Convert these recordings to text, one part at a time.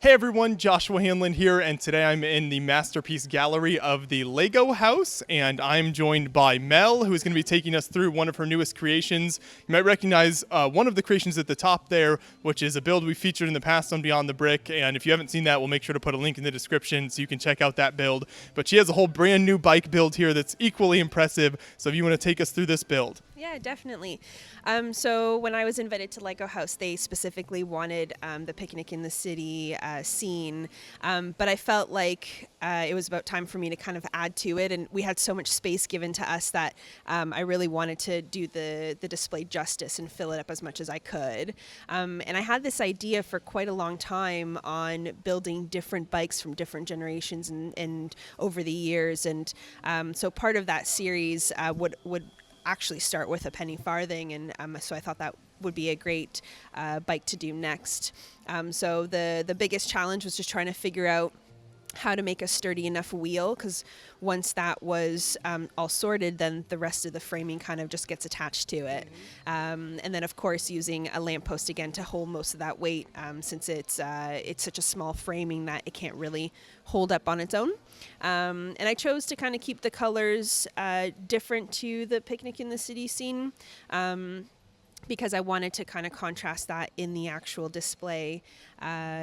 Hey everyone, Joshua Hanlon here, and today I'm in the Masterpiece Gallery of the Lego House, and I'm joined by Mel, who is going to be taking us through one of her newest creations. You might recognize one of the creations at the top there, which is a build we featured in the past on Beyond the Brick, and if you haven't seen that, we'll make sure to put a link in the description so you can check out that build. But she has a whole brand new bike build here that's equally impressive, so if you want to take us through this build. Yeah, definitely. So when I was invited to Lego House, they specifically wanted the picnic in the city scene, but I felt like it was about time for me to kind of add to it, and we had so much space given to us that I really wanted to do the display justice and fill it up as much as I could. And I had this idea for quite a long time on building different bikes from different generations and over the years, and so part of that series would actually start with a penny farthing, and so I thought that would be a great bike to do next. So the biggest challenge was just trying to figure out how to make a sturdy enough wheel, because once that was all sorted, then the rest of the framing kind of just gets attached to it. And then of course using a lamppost again to hold most of that weight, since it's such a small framing that it can't really hold up on its own. And I chose to kind of keep the colors different to the picnic in the city scene, because I wanted to kind of contrast that in the actual display.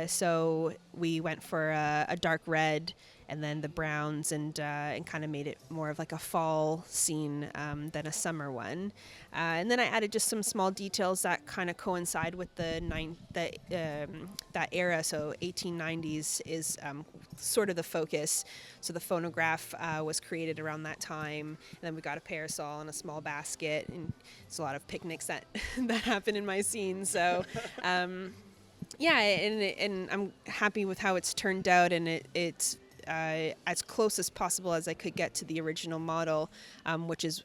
So we went for a dark red and then the browns, and kind of made it more of like a fall scene than a summer one. And then I added just some small details that kind of coincide with that era. So 1890s is sort of the focus. So the phonograph was created around that time. And then we got a parasol and a small basket, and it's a lot of picnics that that happen in my scene. So yeah, and I'm happy with how it's turned out, and it's as close as possible as I could get to the original model, which is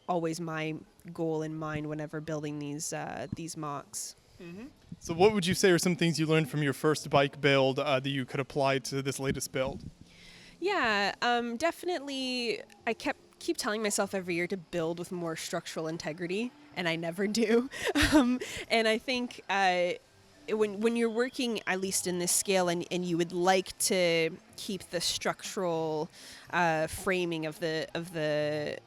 always my goal in mind whenever building these mocks. Mm-hmm. So what would you say are some things you learned from your first bike build that you could apply to this latest build? Yeah, definitely. I keep telling myself every year to build with more structural integrity, and I never do. And I think when you're working, at least in this scale, and you would like to keep the structural framing of the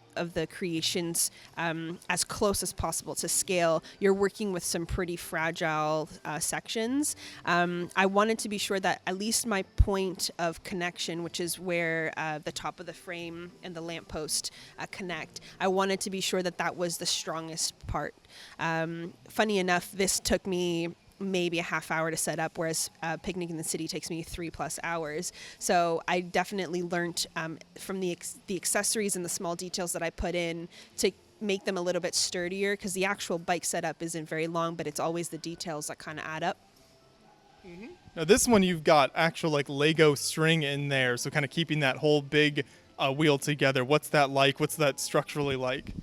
creations as close as possible to scale, you're working with some pretty fragile sections. I wanted to be sure that at least my point of connection, which is where the top of the frame and the lamppost connect, I wanted to be sure that that was the strongest part. Funny enough, this took me maybe a half hour to set up, whereas picnic in the city takes me 3+ hours. So I definitely learned from the accessories and the small details that I put in to make them a little bit sturdier, because the actual bike setup isn't very long, but it's always the details that kind of add up. Mm-hmm. Now this one you've got actual like Lego string in there, so kind of keeping that whole big wheel together. What's that like? What's that structurally like?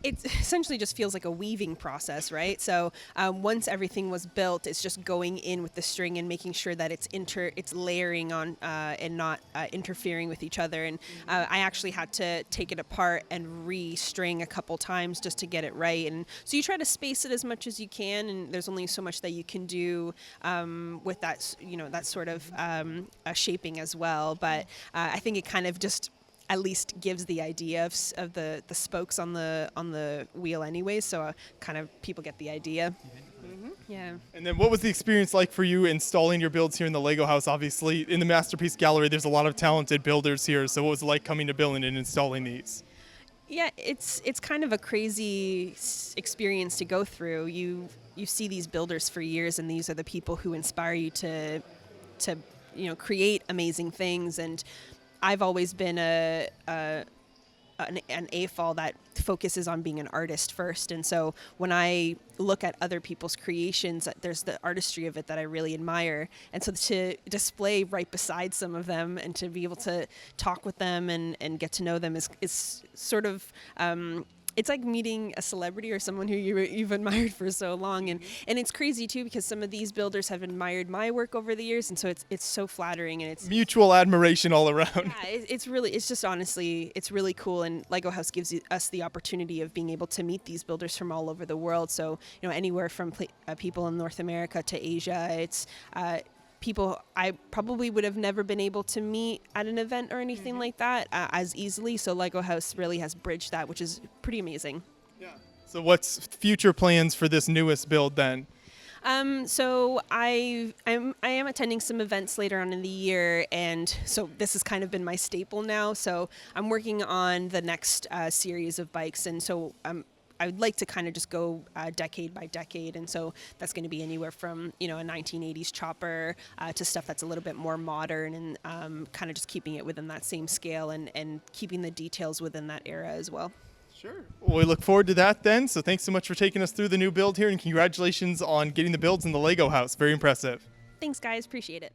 It essentially just feels like a weaving process, right? So once everything was built, it's just going in with the string and making sure that it's layering on and not interfering with each other. And I actually had to take it apart and re-string a couple times just to get it right. And so you try to space it as much as you can, and there's only so much that you can do with that, that sort of shaping as well. But I think it kind of just at least gives the idea of the spokes on the wheel anyway, so kind of people get the idea. Mm-hmm. Yeah. And then what was the experience like for you installing your builds here in the Lego House? Obviously, in the Masterpiece Gallery, there's a lot of talented builders here, so what was it like coming to building and installing these? Yeah, it's kind of a crazy experience to go through. You see these builders for years, and these are the people who inspire you to create amazing things. And I've always been an AFOL that focuses on being an artist first. And so when I look at other people's creations, there's the artistry of it that I really admire. And so to display right beside some of them and to be able to talk with them and get to know them is sort of it's like meeting a celebrity or someone who you've admired for so long. And it's crazy too, because some of these builders have admired my work over the years, and so it's so flattering, and it's mutual admiration all around. Yeah, it's just honestly, it's really cool. And Lego House gives us the opportunity of being able to meet these builders from all over the world. So anywhere from people in North America to Asia. It's people I probably would have never been able to meet at an event or anything like that as easily. So Lego House really has bridged that, which is pretty amazing. Yeah. So what's future plans for this newest build then? So I am attending some events later on in the year, and so this has kind of been my staple now. So I'm working on the next series of bikes, and so I would like to kind of just go decade by decade, and so that's going to be anywhere from a 1980s chopper to stuff that's a little bit more modern, and kind of just keeping it within that same scale and keeping the details within that era as well. Sure. Well, we look forward to that then. So thanks so much for taking us through the new build here, and congratulations on getting the builds in the Lego house. Very impressive. Thanks, guys. Appreciate it.